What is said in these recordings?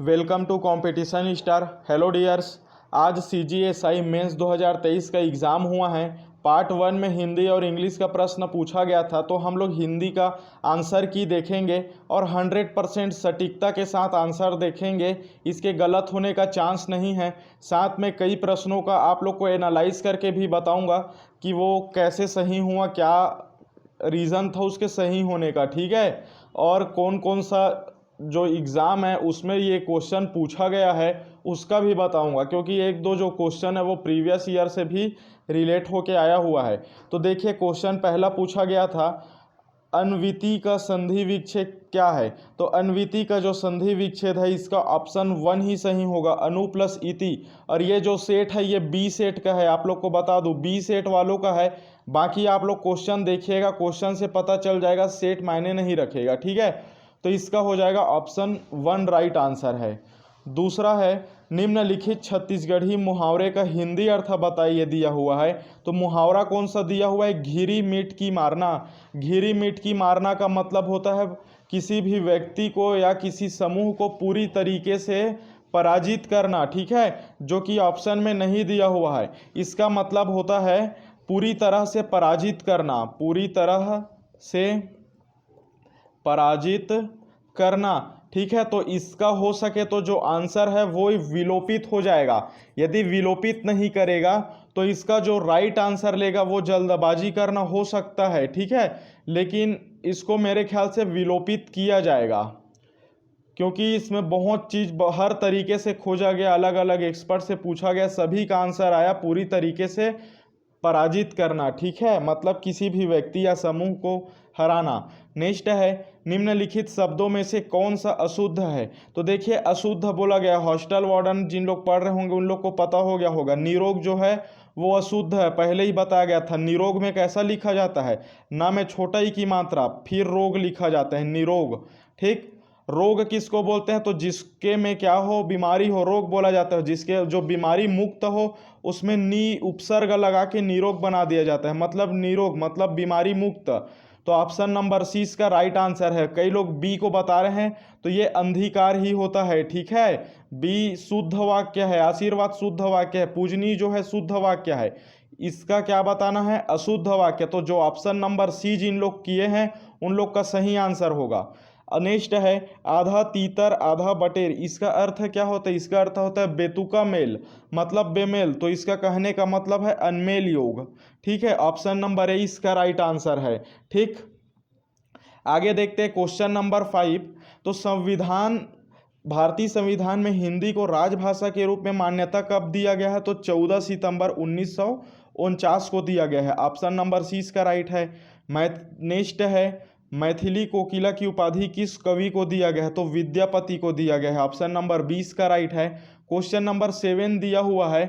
Welcome to competition star. Hello dears, आज CGSI mains 2023 का exam हुआ है। पार्ट 1 में हिंदी और इंग्लिश का प्रश्न पूछा गया था, तो हम लोग हिंदी का आंसर की देखेंगे और 100% सटीकता के साथ आंसर देखेंगे। इसके गलत होने का चांस नहीं है। साथ में कई प्रश्नों का आप लोग को एनालाइज करके भी बताऊंगा कि वो कैसे सही हुआ, क्या रीज़न था उसके सही होने का, ठीक है। और कौन कौन सा जो एग्ज़ाम है उसमें ये क्वेश्चन पूछा गया है उसका भी बताऊंगा, क्योंकि एक दो जो क्वेश्चन है वो प्रीवियस ईयर से भी रिलेट होके आया हुआ है। तो देखिए, क्वेश्चन पहला पूछा गया था, अन्विति का संधि विच्छेद क्या है। तो अन्विति का जो संधि विच्छेद है, इसका ऑप्शन 1 ही सही होगा, अनु प्लस इति। और ये जो सेट है ये बी सेट का है, आप लोग को बता दूं बी सेट वालों का है। बाकी आप लोग क्वेश्चन देखिएगा, क्वेश्चन से पता चल जाएगा, सेट मायने नहीं रखेगा, ठीक है। तो इसका हो जाएगा ऑप्शन 1 राइट आंसर है। दूसरा है, निम्नलिखित छत्तीसगढ़ी मुहावरे का हिंदी अर्थ बताइए दिया हुआ है। तो मुहावरा कौन सा दिया हुआ है, घिरी मीट की मारना। घिरी मीट की मारना का मतलब होता है किसी भी व्यक्ति को या किसी समूह को पूरी तरीके से पराजित करना, ठीक है, जो कि ऑप्शन में नहीं दिया हुआ है। इसका मतलब होता है पूरी तरह से पराजित करना, पूरी तरह से पराजित करना, ठीक है। तो इसका हो सके तो जो आंसर है वो विलोपित हो जाएगा। यदि विलोपित नहीं करेगा तो इसका जो राइट आंसर लेगा वो जल्दबाजी करना हो सकता है, ठीक है। लेकिन इसको मेरे ख्याल से विलोपित किया जाएगा, क्योंकि इसमें बहुत चीज़ हर तरीके से खोजा गया, अलग अलग एक्सपर्ट से पूछा गया, सभी का आंसर आया पूरी तरीके से पराजित करना, ठीक है, मतलब किसी भी व्यक्ति या समूह को हराना। नेक्स्ट है, निम्नलिखित शब्दों में से कौन सा अशुद्ध है। तो देखिए, अशुद्ध बोला गया, हॉस्टल वार्डन जिन लोग पढ़ रहे होंगे उन लोग को पता हो गया होगा। निरोग जो है वो अशुद्ध है, पहले ही बताया गया था। निरोग में कैसा लिखा जाता है, ना में छोटा ई की मात्रा फिर रोग लिखा जाता है, निरोग, ठीक। रोग किसको बोलते हैं, तो जिसके में क्या हो, बीमारी हो, रोग बोला जाता है। जिसके जो बीमारी मुक्त हो उसमें नी उपसर्ग लगा के निरोग बना दिया जाता है, मतलब निरोग मतलब बीमारी मुक्त। तो ऑप्शन नंबर सी इसका राइट आंसर है। कई लोग बी को बता रहे हैं, तो ये अंधकार ही होता है, ठीक है। बी शुद्ध वाक्य है, आशीर्वाद शुद्ध वाक्य है, पूजनी जो है शुद्ध वाक्य है। इसका क्या बताना है, अशुद्ध वाक्य। तो जो ऑप्शन नंबर सी जिन लोग किए हैं उन लोग का सही आंसर होगा। नेक्स्ट है, आधा तीतर आधा बटेर, इसका अर्थ क्या होता है, इसका अर्थ होता है बेतुका मेल, मतलब बेमेल। तो इसका कहने का मतलब है अनमेल योग, ठीक है। ऑप्शन नंबर ए इसका राइट आंसर है, ठीक। आगे देखते हैं क्वेश्चन नंबर 5। तो भारतीय संविधान में हिंदी को राजभाषा के रूप में मान्यता कब दिया गया है। तो 14 सितंबर 1949 को दिया गया है। ऑप्शन नंबर सी इसका राइट है। नेक्स्ट है, मैथिली कोकिला की उपाधि किस कवि को दिया गया है। तो विद्यापति को दिया गया है। ऑप्शन नंबर 20 का राइट है। क्वेश्चन नंबर 7 दिया हुआ है,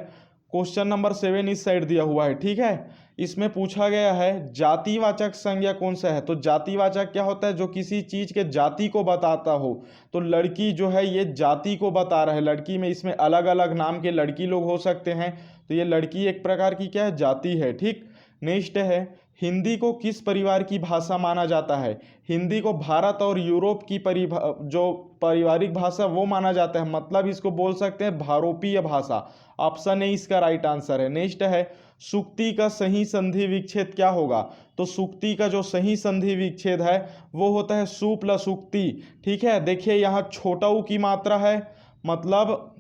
क्वेश्चन नंबर 7 इस साइड दिया हुआ है, ठीक है। इसमें पूछा गया है जातिवाचक संज्ञा कौन सा है। तो जातिवाचक क्या होता है, जो किसी चीज के जाति को बताता हो। तो लड़की जो है ये जाति को बता रहा है, लड़की में इसमें अलग अलग नाम के लड़की लोग हो सकते हैं, तो ये लड़की एक प्रकार की क्या है, जाति है, ठीक। नेक्स्ट है, हिंदी को किस परिवार की भाषा माना जाता है। हिंदी को भारत और यूरोप की जो पारिवारिक भाषा वो माना जाता है, मतलब इसको बोल सकते हैं भारोपीय भाषा। ऑप्शन ए इसका राइट आंसर है। नेक्स्ट है, सुक्ति का सही संधि विच्छेद क्या होगा। तो सुक्ति का जो सही संधि विच्छेद है वो होता है सु प्लस उक्ति, ठीक है। देखिए यहाँ छोटा ऊ की मात्रा है, मतलब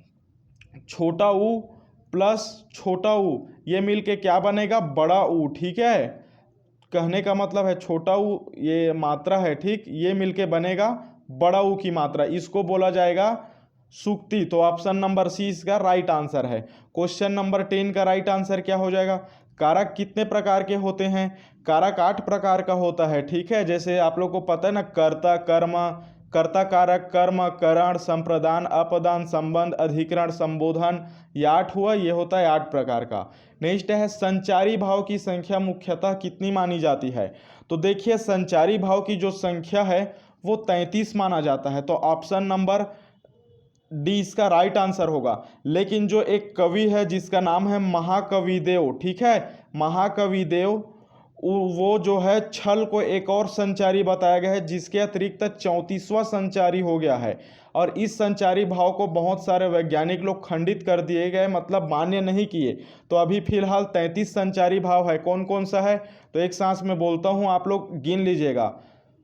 छोटा ऊ प्लस छोटा ऊ, ये मिलके क्या बनेगा, बड़ा ऊ, ठीक है। कहने का मतलब है छोटा ऊ ये मात्रा है, ठीक, ये मिलके बनेगा बड़ा ऊ की मात्रा, इसको बोला जाएगा सुक्ति। तो ऑप्शन नंबर सी इसका राइट आंसर है। क्वेश्चन नंबर 10 का राइट आंसर क्या हो जाएगा, कारक कितने प्रकार के होते हैं। कारक 8 प्रकार का होता है, ठीक है। जैसे आप लोग को पता है ना, कर्ता कर्म, कर्ता कारक, कर्म, करण, संप्रदान, अपदान, संबंध, अधिकरण, संबोधन, ये 8 हुआ, ये होता है 8 प्रकार का। नेक्स्ट है, संचारी भाव की संख्या मुख्यतः कितनी मानी जाती है। तो देखिए संचारी भाव की जो संख्या है वो 33 माना जाता है। तो ऑप्शन नंबर डी इसका राइट आंसर होगा। लेकिन जो एक कवि है जिसका नाम है महाकवि देव, ठीक है, महाकवि देव, वो जो है छल को एक और संचारी बताया गया है, जिसके अतिरिक्त 34वां संचारी हो गया है। और इस संचारी भाव को बहुत सारे वैज्ञानिक लोग खंडित कर दिए गए, मतलब मान्य नहीं किए। तो अभी फिलहाल 33 संचारी भाव है। कौन कौन सा है, तो एक सांस में बोलता हूँ, आप लोग गिन लीजिएगा।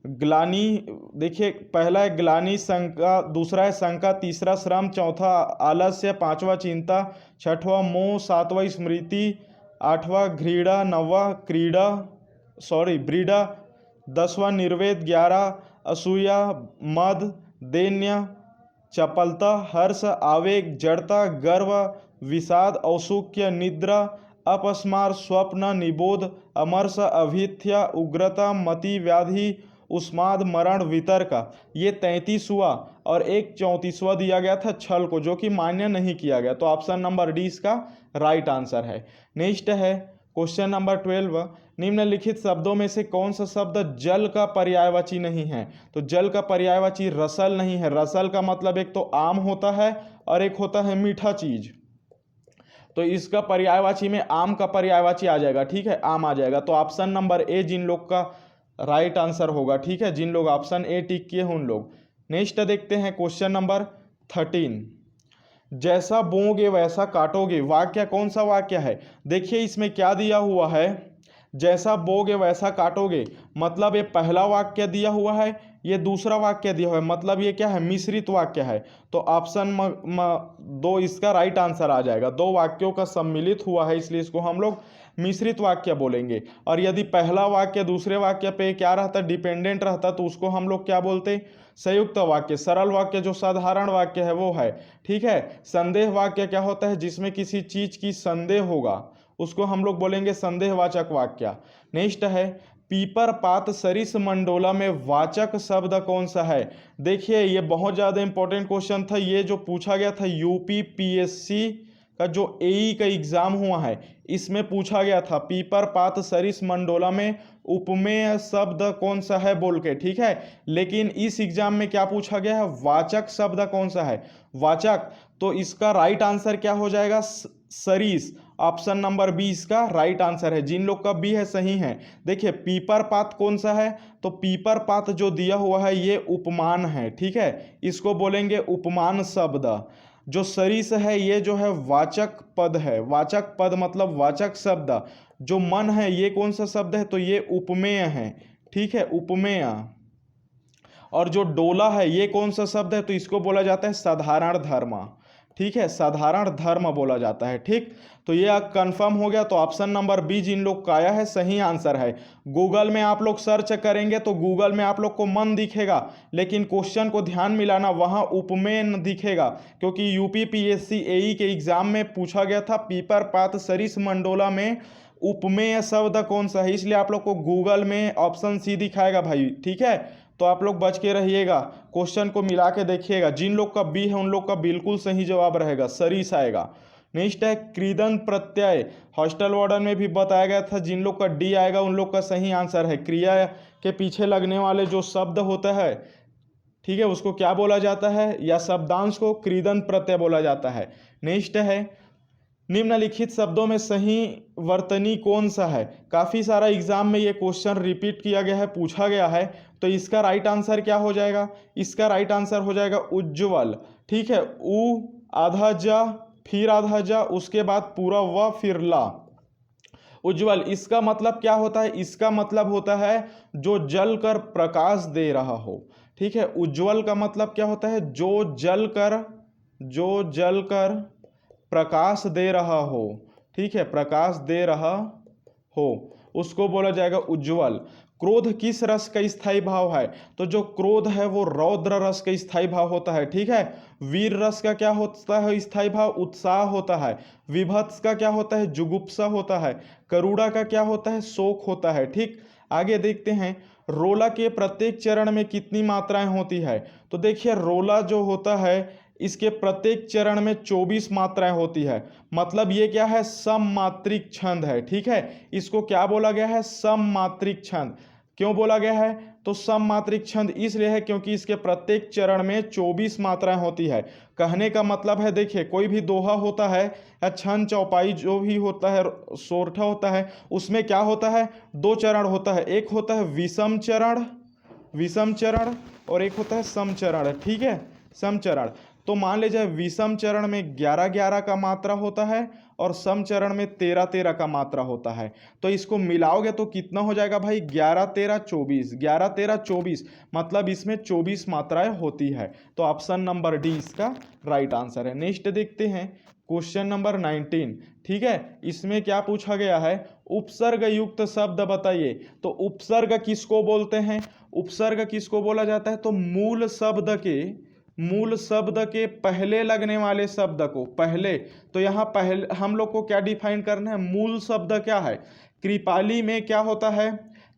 ग्लानि, देखिए पहला है ग्लानि, शंका, दूसरा है शंका, तीसरा श्रम, चौथा आलस्य, पांचवा चिंता, छठवां मोह, सातवां स्मृति, आठवां घृणा, नौवां ब्रीडा, 10वां निर्वेद, 11 असूया, मद, दैन्य, चपलता, हर्ष, आवेग, जड़ता, गर्व, विषाद, औत्सुक्य, निद्रा, अपस्मार, स्वप्न, निबोध, अमर्ष, अभिथ्या, उग्रता, मति, व्याधि, उन्माद, मरण, वितर्क। ये 33 हुआ और एक 34वां दिया गया था छल को, जो कि मान्य नहीं किया गया। तो ऑप्शन नंबर डी इसका राइट आंसर है। नेक्स्ट है क्वेश्चन नंबर 12, निम्नलिखित शब्दों में से कौन सा शब्द जल का पर्यायवाची नहीं है। तो जल का पर्यायवाची रसल नहीं है। रसल का मतलब एक तो आम होता है और एक होता है मीठा चीज। तो इसका पर्यायवाची में आम का पर्यायवाची आ जाएगा, ठीक है, आम आ जाएगा। तो ऑप्शन नंबर ए जिन लोग का राइट आंसर होगा, ठीक है, जिन लोग ऑप्शन ए टिक किए उन लोग। नेक्स्ट देखते हैं क्वेश्चन नंबर 13, जैसा बोओगे वैसा काटोगे, वाक्य कौन सा वाक्य है। देखिए इसमें क्या दिया हुआ है, जैसा बोगे वैसा काटोगे, मतलब ये पहला वाक्य दिया हुआ है, ये दूसरा वाक्य दिया हुआ है, मतलब ये क्या है, मिश्रित वाक्य है। तो ऑप्शन 2 इसका राइट आंसर आ जाएगा। दो वाक्यों का सम्मिलित हुआ है, इसलिए इसको हम लोग मिश्रित वाक्य बोलेंगे। और यदि पहला वाक्य दूसरे वाक्य पे क्या रहता, डिपेंडेंट रहता, तो उसको हम लोग क्या बोलते, संयुक्त वाक्य। सरल वाक्य जो साधारण वाक्य है वो है, ठीक है। संदेह वाक्य क्या होता है, जिसमें किसी चीज की संदेह होगा, उसको हम लोग बोलेंगे संदेहवाचक वाक्य। नेक्स्ट है पीपर पात सरिस मंडोला में वाचक शब्द कौन सा है। देखिए ये बहुत ज़्यादा इंपॉर्टेंट क्वेश्चन था, ये जो पूछा गया था यूपी पीएससी का जो एई का एग्जाम हुआ है, इसमें पूछा गया था पीपर पात सरिस मंडोला में उपमेय शब्द कौन सा है बोल के, ठीक है। लेकिन इस एग्जाम में क्या पूछा गया है, वाचक शब्द कौन सा है, वाचक। तो इसका राइट आंसर क्या हो जाएगा, सरिस। ऑप्शन नंबर बी इसका राइट आंसर है। जिन लोग का बी है सही है। देखिए पीपर पात कौन सा है, तो पीपर पात जो दिया हुआ है ये उपमान है, ठीक है, इसको बोलेंगे उपमान शब्द। जो सरिस है ये जो है वाचक पद है, वाचक पद मतलब वाचक शब्द। जो मन है ये कौन सा शब्द है, तो ये उपमेय है, ठीक है, उपमेय। और जो डोला है ये कौन सा शब्द है, तो इसको बोला जाता है साधारण धर्म, ठीक है, साधारण धर्म बोला जाता है, ठीक। तो ये कंफर्म हो गया। तो ऑप्शन नंबर बी जिन लोग का आया है सही आंसर है। गूगल में आप लोग सर्च करेंगे तो गूगल में आप लोग को मन दिखेगा, लेकिन क्वेश्चन को ध्यान मिलाना, वहाँ उपमेय दिखेगा, क्योंकि यूपी पीएससी एई के एग्जाम में पूछा गया था पीपर पात सरिस मंडोला में उपमेय शब्द कौन सा है, इसलिए आप लोग को गूगल में ऑप्शन सी दिखाएगा भाई, ठीक है। तो आप लोग बच के रहिएगा, क्वेश्चन को मिला के देखिएगा। जिन लोग का बी है उन लोग का बिल्कुल सही जवाब रहेगा, सरिस आएगा। नेक्स्ट है क्रीदन प्रत्यय, हॉस्टल वार्डन में भी बताया गया था, जिन लोग का डी आएगा उन लोग का सही आंसर है। क्रिया के पीछे लगने वाले जो शब्द होता है, ठीक है, उसको क्या बोला जाता है, या शब्दांश को क्रीदन प्रत्यय बोला जाता है। नेक्स्ट है निम्नलिखित शब्दों में सही वर्तनी कौन सा है। काफ़ी सारा एग्जाम में ये क्वेश्चन रिपीट किया गया है, पूछा गया है। तो इसका राइट आंसर क्या हो जाएगा, इसका राइट आंसर हो जाएगा उज्ज्वल, ठीक है। उ आधा जा फिर आधा जा उसके बाद पूरा व फिर ला, उज्ज्वल। इसका मतलब क्या होता है, इसका मतलब होता है जो जल कर प्रकाश दे रहा हो, ठीक है। उज्ज्वल का मतलब क्या होता है, जो जल कर प्रकाश दे रहा हो, ठीक है, प्रकाश दे रहा हो, उसको बोला जाएगा उज्ज्वल। क्रोध किस रस का स्थायी भाव है, तो जो क्रोध है वो रौद्र रस का स्थायी भाव होता है, ठीक है। वीर रस का क्या होता है स्थायी भाव, उत्साह होता है। विभत्स का क्या होता है, जुगुप्सा होता है। करुणा का क्या होता है, शोक होता है, ठीक। आगे देखते हैं रोला के प्रत्येक चरण में कितनी मात्राएं होती है। तो देखिए रोला जो होता है इसके प्रत्येक चरण में 24 मात्राएं होती है, मतलब ये क्या है, सममात्रिक छंद है, ठीक है। इसको क्या बोला गया है, सममात्रिक छंद। क्यों बोला गया है? तो सममात्रिक छंद इसलिए है क्योंकि इसके प्रत्येक चरण में 24 मात्राएं होती है। कहने का मतलब है, देखिए कोई भी दोहा होता है या छंद चौपाई जो भी होता है, सोरठा होता है, उसमें क्या होता है? 2 चरण होता है। एक होता है विषम चरण और एक होता है समचरण। ठीक है, समचरण। तो मान लीजिए विषम चरण में 11-11 का मात्रा होता है और समचरण में 13-13 का मात्रा होता है। तो इसको मिलाओगे तो कितना हो जाएगा भाई? 11-13-24, 11-13-24, मतलब इसमें 24 मात्राएं होती है। तो ऑप्शन नंबर डी इसका राइट आंसर है। नेक्स्ट देखते हैं क्वेश्चन नंबर 19। ठीक है, इसमें क्या पूछा गया है? उपसर्ग युक्त शब्द बताइए। तो उपसर्ग किसको बोलते हैं? उपसर्ग किसको बोला जाता है? तो मूल शब्द के पहले लगने वाले शब्द को पहले। तो यहाँ पहले हम लोग को क्या डिफाइन करना है? मूल शब्द क्या है? कृपाली में क्या होता है?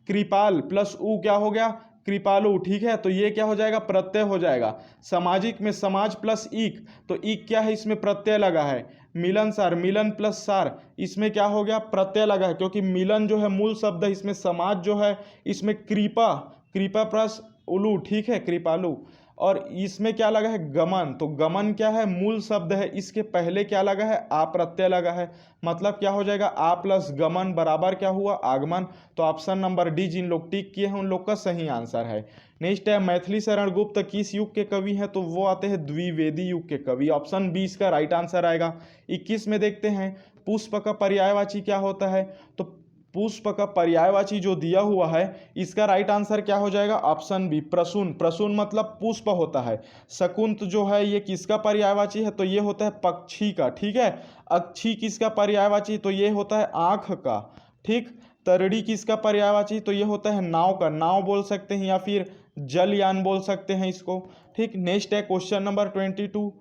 कृपाल प्लस उ क्या हो गया? कृपालु। ठीक है, तो ये क्या हो जाएगा? प्रत्यय हो जाएगा। सामाजिक में समाज प्लस इक, तो इक क्या है? इसमें प्रत्यय लगा है। मिलनसार, मिलन प्लस सार, इसमें क्या हो गया? प्रत्यय लगा है, क्योंकि मिलन जो है मूल शब्द है, इसमें समाज जो है, इसमें कृपा, कृपा प्लस उलू। ठीक है, कृपालु। और इसमें क्या लगा है? गमन। तो गमन क्या है? मूल शब्द है, इसके पहले क्या लगा है? आ प्रत्यय लगा है। मतलब क्या हो जाएगा? आ प्लस गमन बराबर क्या हुआ? आगमन। तो ऑप्शन नंबर डी जिन लोग टिक किए हैं उन लोग का सही आंसर है। नेक्स्ट है मैथिली शरण गुप्त किस युग के कवि हैं? तो वो आते हैं द्विवेदी युग के कवि। ऑप्शन बी इसका राइट आंसर आएगा। 21 में देखते हैं पुष्प का पर्यायवाची क्या होता है? तो पुष्प का पर्यायवाची जो दिया हुआ है, इसका राइट आंसर क्या हो जाएगा? Option B Prasoon. प्रसून मतलब पुष्प होता है। शकुंत जो है ये किसका पर्यायवाची है? तो ये होता है पक्षी का। ठीक है, अक्षी किसका पर्यायवाची? तो ये होता है आंख का। ठीक, तरड़ी किसका पर्यायवाची? तो ये होता है नाव का। नाव बोल सकते हैं या फिर जलयान बोल सकते हैं इसको। ठीक, नेक्स्ट है क्वेश्चन नंबर 22।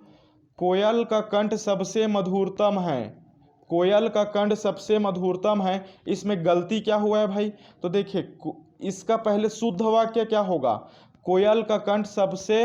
कोयल का कंठ सबसे मधुरतम है। कोयल का कंठ सबसे मधुरतम है, इसमें गलती क्या हुआ है भाई? तो देखिए इसका पहले शुद्ध वाक्य क्या होगा? कोयल का कंठ सबसे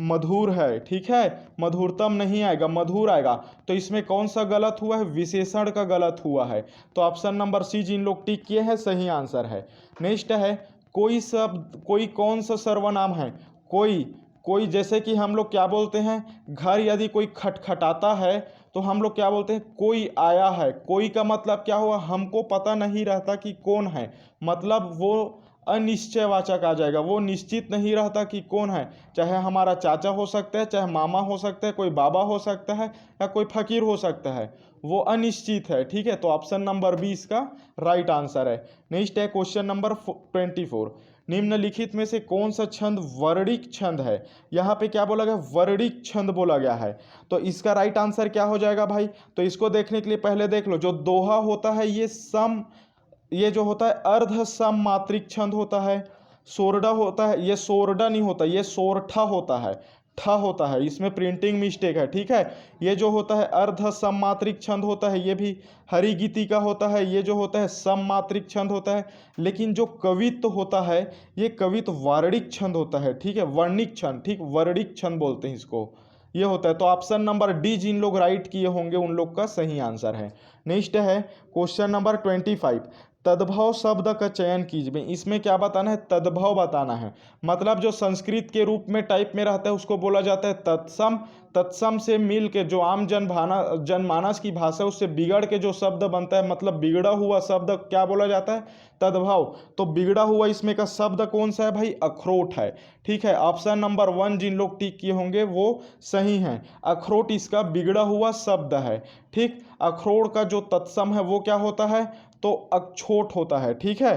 मधुर है। ठीक है, मधुरतम नहीं आएगा, मधुर आएगा। तो इसमें कौन सा गलत हुआ है? विशेषण का गलत हुआ है। तो ऑप्शन नंबर सी जिन लोग टिक किए हैं सही आंसर है। नेक्स्ट है कोई शब्द, कोई कौन सा सर्वनाम है? कोई, कोई जैसे कि हम लोग क्या बोलते हैं? घर यदि कोई खटखटाता है तो हम लोग क्या बोलते हैं? कोई आया है। कोई का मतलब क्या हुआ? हमको पता नहीं रहता कि कौन है, मतलब वो अनिश्चयवाचक आ जाएगा। वो निश्चित नहीं रहता कि कौन है, चाहे हमारा चाचा हो सकता है, चाहे मामा हो सकता है, कोई बाबा हो सकता है या कोई फकीर हो सकता है, वो अनिश्चित है। ठीक है, तो ऑप्शन नंबर बी इसका राइट आंसर है। नेक्स्ट है क्वेश्चन नंबर 24। निम्नलिखित में से कौन सा छंद वर्णिक छंद है? यहाँ पे क्या बोला गया? वर्णिक छंद बोला गया है। तो इसका राइट आंसर क्या हो जाएगा भाई? तो इसको देखने के लिए पहले देख लो, जो दोहा होता है ये जो होता है अर्ध सम मात्रिक छंद होता है। सोरडा होता है, ये सोरडा नहीं होता, ये सोरठा होता है, ठा होता है, इसमें प्रिंटिंग मिस्टेक है। ठीक है, ये जो होता है अर्ध सममात्रिक छंद होता है, ये भी हरिगीति का होता है। ये जो होता है सममात्रिक छंद होता है। लेकिन जो कवित्व होता है ये कवित्व वार्णिक छंद होता है। ठीक है, वर्णिक छंद, ठीक, वर्णिक छंद बोलते हैं इसको, ये होता है। तो ऑप्शन नंबर डी जिन लोग राइट किए होंगे उन लोग का सही आंसर है। नेक्स्ट है क्वेश्चन नंबर 25। तद्भव शब्द का चयन कीजिए। इसमें क्या बताना है? तद्भव बताना है। मतलब जो संस्कृत के रूप में टाइप में रहता है उसको बोला जाता है तत्सम। तत्सम से मिल के जो आम जनमानस की भाषा उससे बिगड़ के जो शब्द बनता है, मतलब बिगड़ा हुआ शब्द क्या बोला जाता है? तद्भव। तो बिगड़ा हुआ इसमें का शब्द कौन सा है भाई? अखरोट है। ठीक है, ऑप्शन नंबर 1 जिन लोग टिक किए होंगे वो सही हैं। अखरोट इसका बिगड़ा हुआ शब्द है। ठीक, अखरोट का जो तत्सम है वो क्या होता है? तो अक्षोट होता है। ठीक है,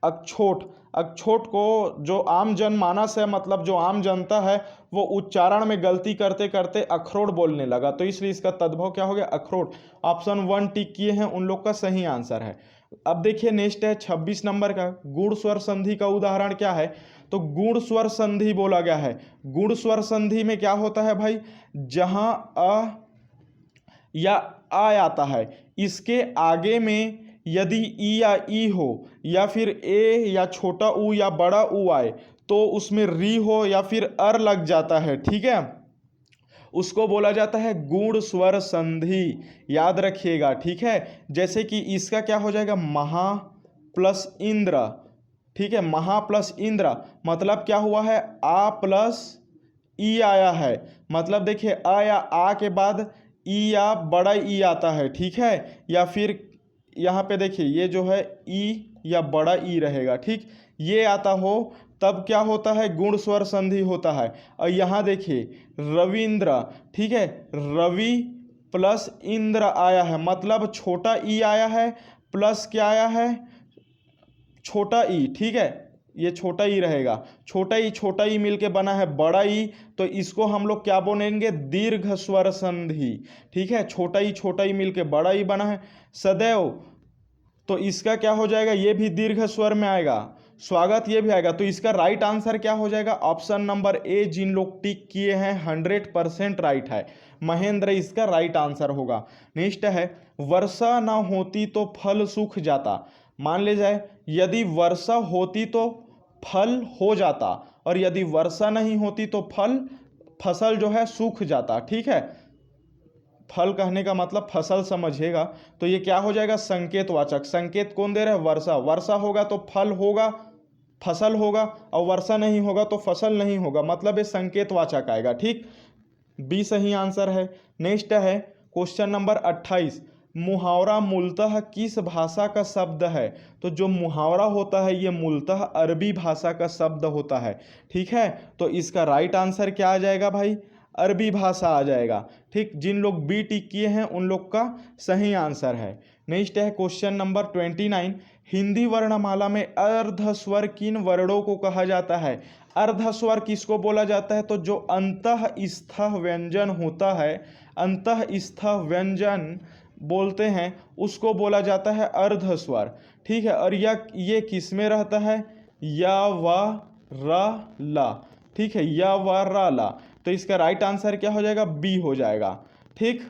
अक्षोट। अक्षोट को जो आम जनमानस है, मतलब जो आम जनता है, वो उच्चारण में गलती करते करते अखरोट बोलने लगा, तो इसलिए इसका तद्भव क्या हो गया? अखरोट। ऑप्शन 1 टिक किए हैं उन लोग का सही आंसर है। अब देखिए नेक्स्ट है 26 नंबर का, गुण स्वर संधि का उदाहरण क्या है? तो गुण स्वर संधि बोला गया है। गुण स्वर संधि में क्या होता है भाई? जहां अ या आ आता है, इसके आगे में यदि ई या ई हो या फिर ए या छोटा ऊ या बड़ा ऊ आए तो उसमें री हो या फिर अर लग जाता है। ठीक है, उसको बोला जाता है गुण स्वर संधि, याद रखिएगा। ठीक है, जैसे कि इसका क्या हो जाएगा? महा प्लस इंद्र, ठीक है, महा प्लस इंद्र मतलब क्या हुआ है, आ प्लस ई आया है। मतलब देखिए अ या आ के बाद ई या बड़ा ई आता है, ठीक है, या फिर यहाँ पे देखिए ये जो है ई या बड़ा ई रहेगा, ठीक, ये आता हो तब क्या होता है, गुण स्वर संधि होता है। और यहाँ देखिए रविंद्र, ठीक है, रवि प्लस इंद्र आया है, मतलब छोटा ई आया है प्लस क्या आया है, छोटा ई, ठीक है, ये छोटा ई रहेगा, छोटा ई मिलके बना है बड़ा ई, तो इसको हम लोग क्या बोलेंगे, दीर्घ स्वर संधि, ठीक है, छोटा ई मिलके बड़ा ई बना है, सदैव, तो इसका क्या हो जाएगा, ये भी दीर्घ स्वर में आएगा, स्वागत ये भी आएगा, तो इसका राइट आंसर क्या हो जाएगा, ऑप्शन नंबर ए। जिन लोग टिक किए हैं 100% राइट है, महेंद्र इसका राइट आंसर होगा। नेक्स्ट है, वर्षा ना होती तो फल सूख जाता। मान ले जाए यदि वर्षा होती तो फल हो जाता, और यदि वर्षा नहीं होती तो फसल जो है सूख जाता, ठीक है, फल कहने का मतलब फसल समझिएगा, तो ये क्या हो जाएगा, संकेतवाचक। संकेत कौन दे रहा है, वर्षा, वर्षा होगा तो फल होगा, फसल होगा, और वर्षा नहीं होगा तो फसल नहीं होगा, मतलब ये संकेतवाचक आएगा, ठीक, बी सही आंसर है। नेक्स्ट है क्वेश्चन नंबर 28, मुहावरा मूलतः किस भाषा का शब्द है। तो जो मुहावरा होता है ये मूलतः अरबी भाषा का शब्द होता है, ठीक है, तो इसका राइट आंसर क्या आ जाएगा भाई, अरबी भाषा आ जाएगा, ठीक, जिन लोग बी टिक किए हैं उन लोग का सही आंसर है। नेक्स्ट है क्वेश्चन नंबर 29, हिंदी वर्णमाला में अर्धस्वर किन वर्णों को कहा जाता है। अर्धस्वर किसको बोला जाता है, तो जो अंतःस्थ व्यंजन होता है, अंतःस्थ व्यंजन बोलते हैं उसको बोला जाता है अर्धस्वर, ठीक है, और ये किस में रहता है, या व र ला, ठीक है, या व र ला, तो इसका राइट आंसर क्या हो जाएगा, बी हो जाएगा, ठीक।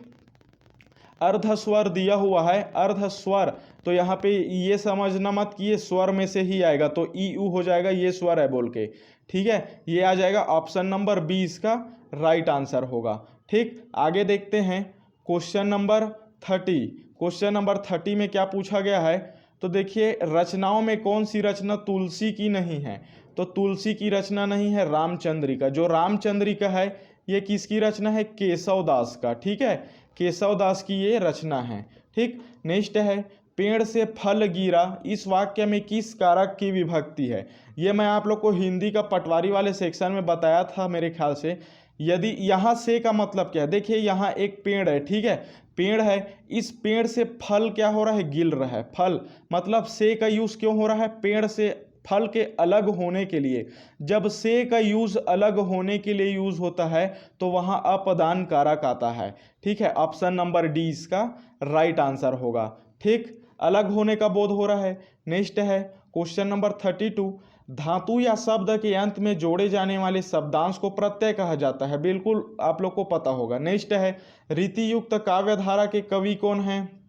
अर्धस्वर दिया हुआ है, अर्धस्वर, तो यहाँ पे ये समझना मत कि ये स्वर में से ही आएगा, तो ई ऊ हो जाएगा, ये स्वर है बोल के, ठीक है, ये आ जाएगा ऑप्शन नंबर बी इसका राइट आंसर होगा, ठीक। आगे देखते हैं क्वेश्चन नंबर 30। क्वेश्चन नंबर 30 में क्या पूछा गया है, तो देखिए रचनाओं में कौन सी रचना तुलसी की नहीं है। तो तुलसी की रचना नहीं है रामचंद्रिका। जो रामचंद्रिका है ये किसकी रचना है, केशव दास का, ठीक है, केशव दास की ये रचना है, ठीक। नेक्स्ट है, पेड़ से फल गिरा इस वाक्य में किस कारक की विभक्ति है। ये मैं आप लोग को हिंदी का पटवारी वाले सेक्शन में बताया था मेरे ख्याल से। यदि यहाँ से का मतलब क्या है, देखिए यहाँ एक पेड़ है, ठीक है, पेड़ है, इस पेड़ से फल क्या हो रहा है, गिर रहा है, फल, मतलब से का यूज़ क्यों हो रहा है, पेड़ से फल के अलग होने के लिए। जब से का यूज़ अलग होने के लिए यूज़ होता है तो वहाँ अपदान कारक आता है, ठीक है, ऑप्शन नंबर डी इसका राइट आंसर होगा, ठीक, अलग होने का बोध हो रहा है। नेक्स्ट है क्वेश्चन नंबर 32, धातु या शब्द के अंत में जोड़े जाने वाले शब्दांश को प्रत्यय कहा जाता है। बिल्कुल आप लोग को पता होगा। नेक्स्ट है, रीति युक्त काव्य धारा के कवि कौन हैं।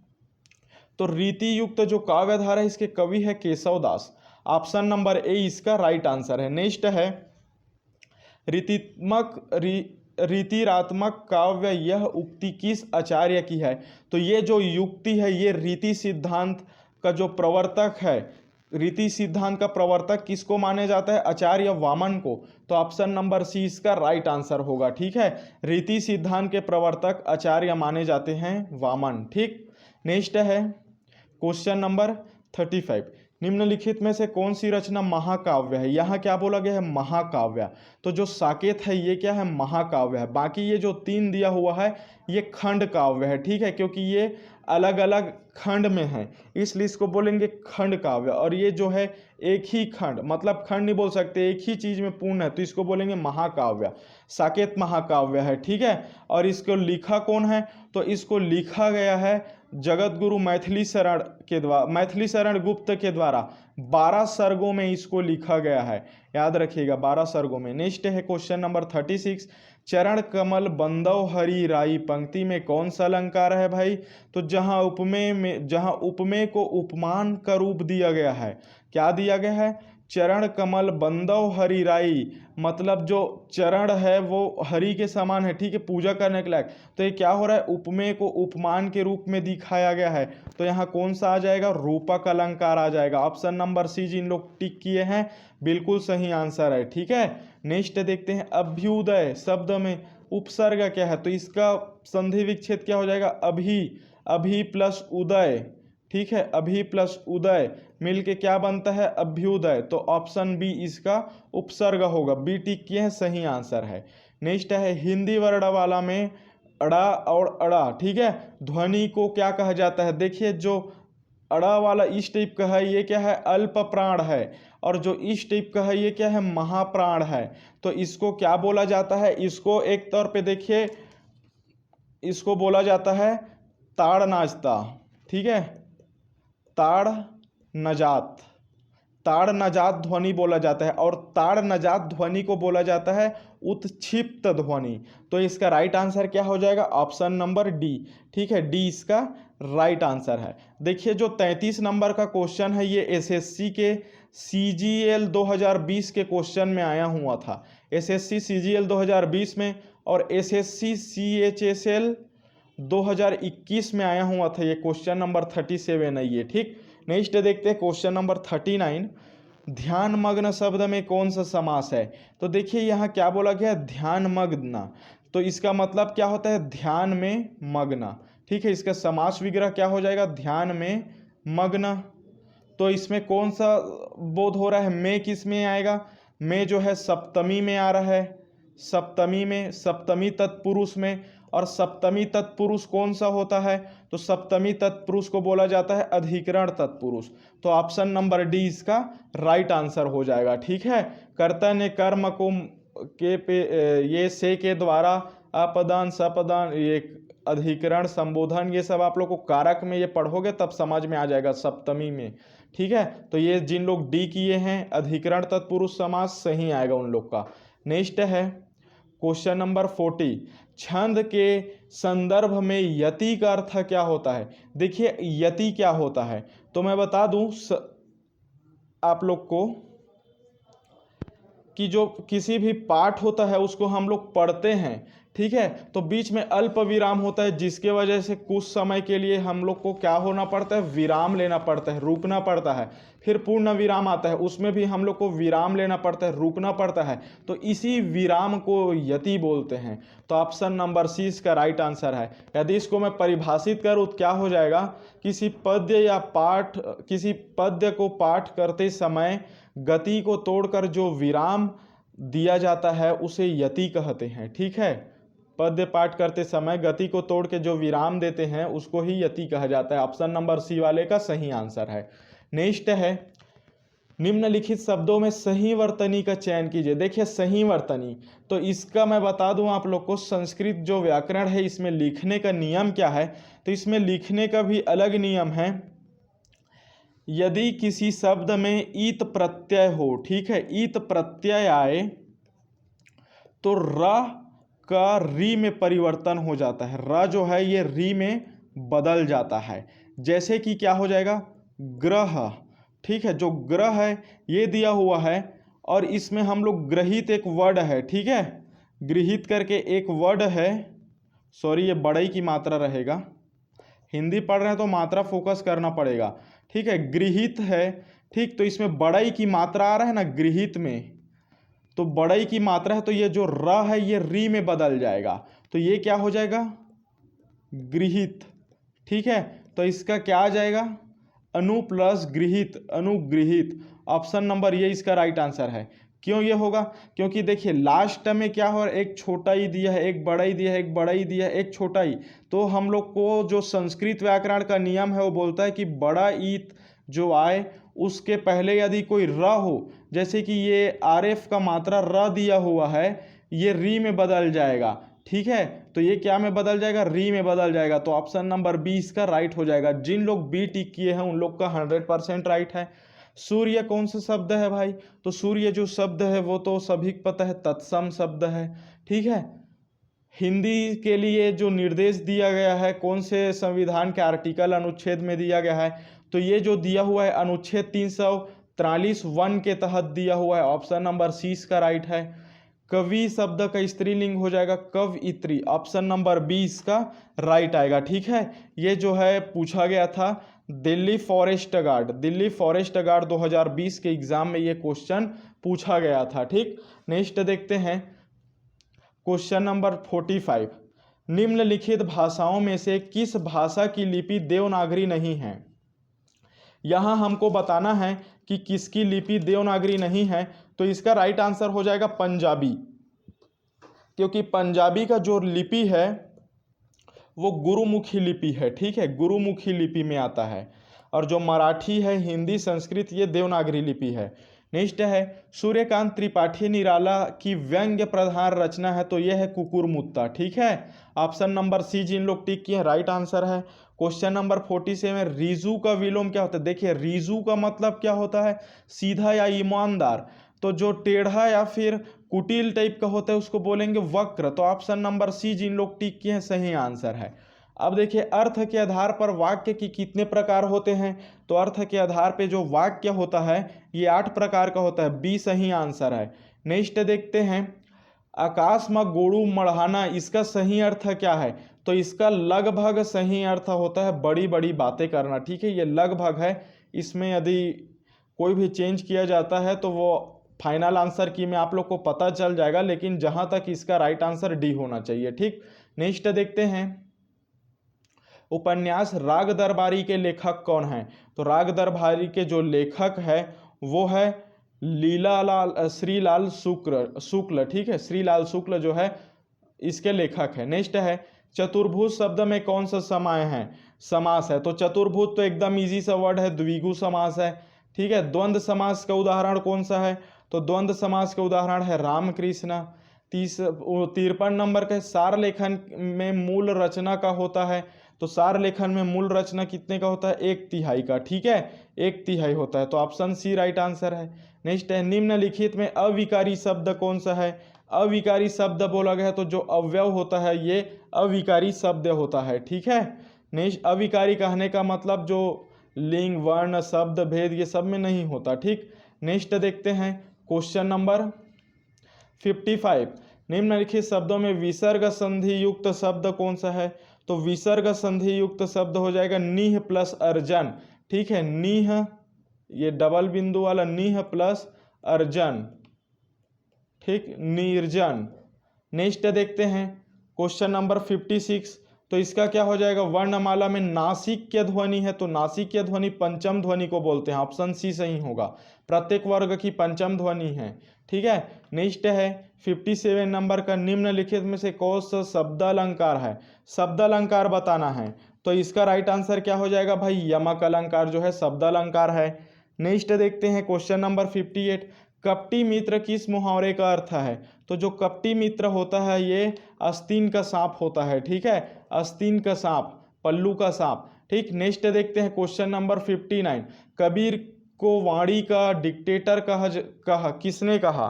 तो रीति युक्त जो काव्य धारा है इसके कवि है केशव दास, ऑप्शन नंबर ए इसका राइट आंसर है। नेक्स्ट है, रीतिरात्मक काव्य यह उक्ति किस आचार्य की है। तो ये जो युक्ति है ये रीति सिद्धांत का जो प्रवर्तक है, रीति सिद्धांत का प्रवर्तक किसको माने जाता है, आचार्य वामन को। तो ऑप्शन नंबर सी इसका राइट आंसर होगा, ठीक है, रीति सिद्धांत के प्रवर्तक आचार्य माने जाते हैं वामन, ठीक। नेक्स्ट है क्वेश्चन नंबर 35, निम्नलिखित में से कौन सी रचना महाकाव्य है। यहाँ क्या बोला गया है, महाकाव्य। तो जो साकेत है ये क्या है, महाकाव्य है। बाकी ये जो 3 दिया हुआ है ये खंड काव्य है, ठीक है, क्योंकि ये अलग अलग खंड में है इसलिए इसको बोलेंगे खंड काव्य। और ये जो है एक ही खंड, मतलब खंड नहीं बोल सकते, एक ही चीज में पूर्ण है तो इसको बोलेंगे महाकाव्य। साकेत महाकाव्य है, ठीक है। और इसको लिखा कौन है, तो इसको लिखा गया है जगत गुरु मैथिली शरण गुप्त के द्वारा 12 सर्गों में इसको लिखा गया है, याद रखिएगा 12 सर्गों में। नेक्स्ट है क्वेश्चन नंबर 36, चरण कमल बंदव हरि राई पंक्ति में कौन सा अलंकार है भाई। तो जहां उपमेय को उपमान का रूप दिया गया है, क्या दिया गया है, चरण कमल बंदव हरि राई, मतलब जो चरण है वो हरि के समान है, ठीक है, पूजा करने के लायक। तो ये क्या हो रहा है, उपमेय को उपमान के रूप में दिखाया गया है। तो यहाँ कौन सा आ जाएगा, रूपक अलंकार आ जाएगा। ऑप्शन नंबर सी जिन लोग टिक किए हैं बिल्कुल सही आंसर है, ठीक है। नेक्स्ट देखते हैं, अभ्युदय शब्द में उपसर्ग क्या है, तो इसका संधि विच्छेद क्या हो जाएगा, अभी, अभी प्लस उदय, ठीक है, अभी प्लस उदय मिलके क्या बनता है, अभ्युदय। तो ऑप्शन बी इसका उपसर्ग होगा, बी टिक किए हैं, सही आंसर है। नेक्स्ट है, हिंदी वर्णमाला में अड़ा और अड़ा, ठीक है, ध्वनि को क्या कहा जाता है। देखिए जो अड़ा वाला इस टाइप का है ये क्या है, अल्प प्राण है, और जो इस टाइप का है ये क्या है, महाप्राण है। तो इसको क्या बोला जाता है, इसको एक तौर पे देखिए, इसको बोला जाता है ताड़ नाचता, ठीक है, ताड़ नजात, ताड़ नजात ध्वनि बोला जाता है, और ताड़ नजात ध्वनि को बोला जाता है उत्क्षिप्त ध्वनि। तो इसका राइट आंसर क्या हो जाएगा, ऑप्शन नंबर डी, ठीक है, डी इसका राइट आंसर है। देखिए जो 33 नंबर का क्वेश्चन है ये एसएससी के सीजीएल 2020 के क्वेश्चन में आया हुआ था, एसएससी सीजीएल 2020 में, और एसएससी सीएचएसएल 2021 में आया हुआ था ये क्वेश्चन नंबर 37 है ये, ठीक। नेक्स्ट देखते हैं क्वेश्चन नंबर 39, ध्यान मग्न शब्द में कौन सा समास है। तो देखिए यहाँ क्या बोला गया है, ध्यान मग्न, तो इसका मतलब क्या होता है, ध्यान में मग्न, ठीक है। इसका समास विग्रह क्या हो जाएगा, ध्यान में मग्न। तो इसमें कौन सा बोध हो रहा है, में किस में आएगा, में जो है सप्तमी में आ रहा है, सप्तमी में, सप्तमी तत्पुरुष में। और सप्तमी तत्पुरुष कौन सा होता है, तो सप्तमी तत्पुरुष को बोला जाता है अधिकरण तत्पुरुष। तो ऑप्शन नंबर डी इसका राइट आंसर हो जाएगा, ठीक है। कर्ता ने कर्म को के पे ये से के द्वारा अपदान सपदान, ये अधिकरण संबोधन, ये सब आप लोग को कारक में ये पढ़ोगे तब समझ में आ जाएगा सप्तमी में, ठीक है। तो ये जिन लोग डी किए हैं अधिकरण तत्पुरुष समास सही आएगा उन लोग का। नेक्स्ट है क्वेश्चन नंबर 40, छंद के संदर्भ में यति का अर्थ क्या होता है। देखिए यति क्या होता है, तो मैं बता दूं आप लोग को कि जो किसी भी पाठ होता है उसको हम लोग पढ़ते हैं, ठीक है, तो बीच में अल्प विराम होता है, जिसके वजह से कुछ समय के लिए हम लोग को क्या होना पड़ता है, विराम लेना पड़ता है, रुकना पड़ता है। फिर पूर्ण विराम आता है, उसमें भी हम लोग को विराम लेना पड़ता है, रुकना पड़ता है। तो इसी विराम को यति बोलते हैं। तो ऑप्शन नंबर सी इसका राइट आंसर है। यदि इसको मैं परिभाषित करूँ तो क्या हो जाएगा, किसी पद्य या पाठ, किसी पद्य को पाठ करते समय गति को तोड़कर जो विराम दिया जाता है उसे यति कहते हैं, ठीक है। पद्य पाठ करते समय गति को तोड़ के जो विराम देते हैं उसको ही यति कहा जाता है। ऑप्शन नंबर सी वाले का सही आंसर है। नेक्स्ट है, निम्नलिखित शब्दों में सही वर्तनी का चयन कीजिए। देखिए सही वर्तनी, तो इसका मैं बता दूं आप लोग को, संस्कृत जो व्याकरण है इसमें लिखने का नियम क्या है। तो इसमें लिखने का भी अलग नियम है। यदि किसी शब्द में ईत प्रत्यय हो, ठीक है, ईत प्रत्यय आए तो र का री में परिवर्तन हो जाता है, र जो है ये री में बदल जाता है। जैसे कि क्या हो जाएगा, ग्रह, ठीक है, जो ग्रह है ये दिया हुआ है और इसमें हम लोग ग्रहित एक वर्ड है, ठीक है, गृहित करके एक वर्ड है, सॉरी ये बड़ई की मात्रा रहेगा, हिंदी पढ़ रहे हैं तो मात्रा फोकस करना पड़ेगा, ठीक है, गृहित है, ठीक। तो इसमें बड़ई की मात्रा आ रहा है ना गृहित में, तो बड़ई की मात्रा है, तो ये जो र है ये री में बदल जाएगा, तो ये क्या हो जाएगा, गृहित, ठीक है। तो इसका क्या आ जाएगा, अनु प्लस गृहित, अनुगृहित। ऑप्शन नंबर ये इसका राइट आंसर है। क्यों ये होगा, क्योंकि देखिए लास्ट में क्या हो, एक छोटा ही दिया है, एक बड़ा ही दिया है, एक बड़ा ही दिया है, एक छोटा ही। तो हम लोग को जो संस्कृत व्याकरण का नियम है वो बोलता है कि बड़ा ईत जो आए उसके पहले यदि कोई र हो, जैसे कि ये आरएफ का मात्रा र दिया हुआ है, ये री में बदल जाएगा, ठीक है। तो ये क्या में बदल जाएगा, री में बदल जाएगा। तो ऑप्शन नंबर बी इसका राइट हो जाएगा। जिन लोग बी टिक किए हैं उन लोग का 100% राइट है। सूर्य कौन सा शब्द है भाई, तो सूर्य जो शब्द है वो तो सभी को पता है, तत्सम शब्द है, ठीक है। हिंदी के लिए जो निर्देश दिया गया है कौन से संविधान के आर्टिकल अनुच्छेद में दिया गया है, तो ये जो दिया हुआ है अनुच्छेद 43(1) के तहत दिया हुआ है। ऑप्शन नंबर सी इसका राइट है। कवि शब्द का स्त्रीलिंग हो जाएगा कवयित्री। ऑप्शन नंबर बी इसका राइट आएगा। ठीक है, ये जो है पूछा गया था दिल्ली फॉरेस्ट गार्ड 2020 के एग्जाम में ये क्वेश्चन पूछा गया था। ठीक, नेक्स्ट देखते हैं क्वेश्चन नंबर 45। निम्नलिखित भाषाओं में से किस भाषा की लिपि देवनागरी नहीं है? यहाँ हमको बताना है कि किसकी लिपि देवनागरी नहीं है, तो इसका राइट आंसर हो जाएगा पंजाबी, क्योंकि पंजाबी का जो लिपि है वो गुरुमुखी लिपि है। ठीक है, गुरुमुखी लिपि में आता है। और जो मराठी है, हिंदी, संस्कृत, ये देवनागरी लिपि है। नेक्स्ट है सूर्यकांत त्रिपाठी निराला की व्यंग्य प्रधान रचना है, तो यह है कुकुरमुत्ता। ठीक है, ऑप्शन नंबर सी जिन लोग टिक किए राइट आंसर है। क्वेश्चन नंबर 47, रिजू का विलोम क्या होता है? देखिए, रिजू का मतलब क्या होता है? सीधा या ईमानदार। तो जो टेढ़ा या फिर कुटिल टाइप का होता है उसको बोलेंगे वक्र। तो ऑप्शन नंबर सी जिन लोग टिक किए हैं सही आंसर है। अब देखिए, अर्थ के आधार पर वाक्य की कितने प्रकार होते हैं? तो अर्थ के आधार पे जो वाक्य होता है ये 8 प्रकार का होता है। बी सही आंसर है। नेक्स्ट देखते हैं आकाश में गोड़ू मढ़ाना, इसका सही अर्थ क्या है? तो इसका लगभग सही अर्थ होता है बड़ी बड़ी बातें करना। ठीक है, ये लगभग है, इसमें यदि कोई भी चेंज किया जाता है तो वो फाइनल आंसर की में आप लोग को पता चल जाएगा, लेकिन जहां तक इसका राइट आंसर डी होना चाहिए। ठीक, नेक्स्ट देखते हैं उपन्यास राग दरबारी के लेखक कौन है? तो राग दरबारी के जो लेखक है वो है श्रीलाल शुक्ल। ठीक है, श्रीलाल शुक्ल जो है इसके लेखक है। नेक्स्ट है चतुर्भुज शब्द में कौन सा समास है? तो चतुर्भुज तो एकदम इजी सा वर्ड है, द्विगु समास है। ठीक है, द्वंद्व समास का उदाहरण कौन सा है? तो द्वंद्व समास का उदाहरण है रामकृष्ण। 53 नंबर का सार लेखन में मूल रचना का होता है। तो सार लेखन में मूल रचना कितने का होता है? 1/3 का। ठीक है, 1/3 होता है, तो ऑप्शन सी राइट आंसर है। नेक्स्ट है निम्नलिखित में अविकारी शब्द कौन सा है? अविकारी शब्द बोला गया तो जो अव्यव होता है ये अविकारी शब्द होता है। ठीक है, नेक्स्ट अविकारी कहने का मतलब जो लिंग, वर्ण, शब्द भेद ये सब में नहीं होता। ठीक, नेक्स्ट देखते हैं क्वेश्चन नंबर 55। निम्नलिखित शब्दों में विसर्ग संधि युक्त शब्द कौन सा है? तो विसर्ग संधि युक्त शब्द हो जाएगा नीह प्लस अर्जन। ठीक है, नीह, ये डबल बिंदु वाला नीह प्लस अर्जन। ठीक, निर्जन। नेक्स्ट देखते हैं क्वेश्चन नंबर 56। तो इसका क्या हो जाएगा? वर्णमाला में नासिक्य ध्वनि है, तो नासिक्य ध्वनि पंचम ध्वनि को बोलते हैं। ऑप्शन सी सही होगा, प्रत्येक वर्ग की पंचम ध्वनि है। ठीक है, नेक्स्ट है 57 नंबर का निम्नलिखित में से कौन सा शब्द अलंकार है? शब्द अलंकार बताना है, तो इसका राइट आंसर क्या हो जाएगा भाई? यमक अलंकार जो है शब्द अलंकार है। नेक्स्ट देखते हैं क्वेश्चन नंबर 58। कपटी मित्र किस मुहावरे का अर्थ है? तो जो कपटी मित्र होता है ये आस्तीन का सांप होता है। ठीक है, आस्तीन का सांप, पल्लू का सांप। ठीक, नेक्स्ट देखते हैं क्वेश्चन नंबर 59। कबीर को वाणी का डिक्टेटर किसने कहा?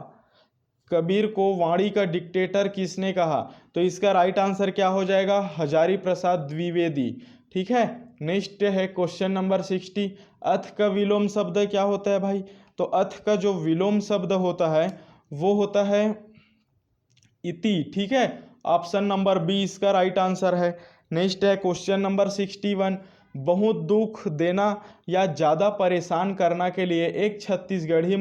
कबीर को वाणी का डिक्टेटर किसने कहा? तो इसका राइट आंसर क्या हो जाएगा? हजारी प्रसाद द्विवेदी। ठीक है, नेक्स्ट है क्वेश्चन नंबर 60। अथ का विलोम शब्द क्या होता है भाई? तो अथ का जो विलोम शब्द होता है वो होता है इति। ठीक है, ऑप्शन नंबर बी इसका राइट आंसर है। नेक्स्ट है क्वेश्चन नंबर 61। बहुत दुख देना या ज़्यादा परेशान करना के लिए एक छत्तीसगढ़ी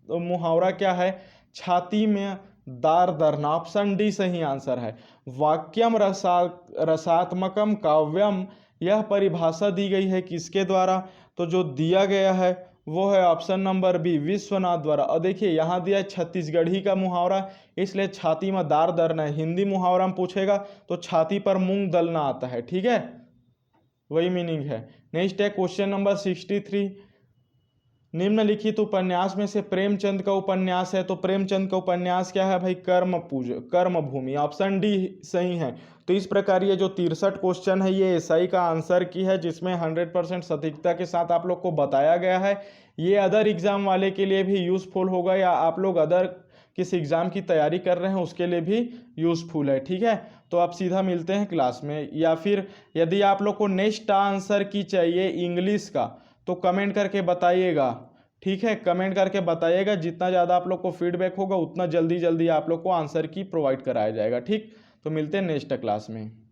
मुहावरा क्या है? छाती में दार धरना। ऑप्शन डी सही आंसर है। वाक्यम रसात्मकम काव्यम, यह परिभाषा दी गई है किसके द्वारा? तो जो दिया गया है वो है ऑप्शन नंबर बी विश्वनाथ द्वारा। और देखिए यहाँ दिया है छत्तीसगढ़ी का मुहावरा, इसलिए छाती में दार दरना है। हिंदी मुहावरा में पूछेगा तो छाती पर मूंग दलना आता है। ठीक है, वही मीनिंग है। नेक्स्ट है क्वेश्चन नंबर 63। निम्नलिखित उपन्यास में से प्रेमचंद का उपन्यास है, तो प्रेमचंद का उपन्यास क्या है भाई? कर्म भूमि। ऑप्शन डी सही है। तो इस प्रकार ये जो 63 क्वेश्चन है ये एसआई का आंसर की है, जिसमें 100% सटीकता के साथ आप लोग को बताया गया है। ये अदर एग्जाम वाले के लिए भी यूजफुल होगा, या आप लोग अदर किस एग्जाम की तैयारी कर रहे हैं उसके लिए भी यूजफुल है। ठीक है, तो आप सीधा मिलते हैं क्लास में, या फिर यदि आप लोग को नेक्स्ट आंसर की चाहिए इंग्लिश का तो कमेंट करके बताइएगा। ठीक है, कमेंट करके बताइएगा, जितना ज़्यादा आप लोग को फीडबैक होगा उतना जल्दी जल्दी आप लोग को आंसर की प्रोवाइड कराया जाएगा। ठीक, तो मिलते हैं नेक्स्ट क्लास में।